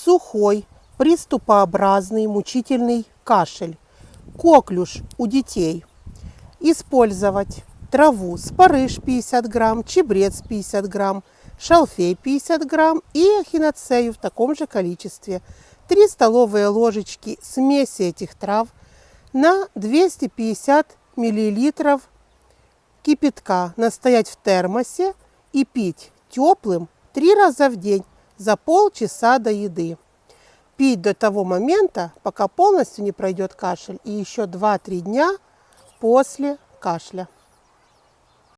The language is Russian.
сухой, приступообразный, мучительный кашель, коклюш у детей. Использовать траву спарыш 50 грамм, чебрец 50 грамм, шалфей 50 грамм и эхиноцею в таком же количестве. 3 столовые ложечки смеси этих трав на 250 миллилитров кипятка настоять в термосе и пить теплым 3 раза в день за полчаса до еды. Пить до того момента, пока полностью не пройдет кашель, и еще 2-3 дня после кашля.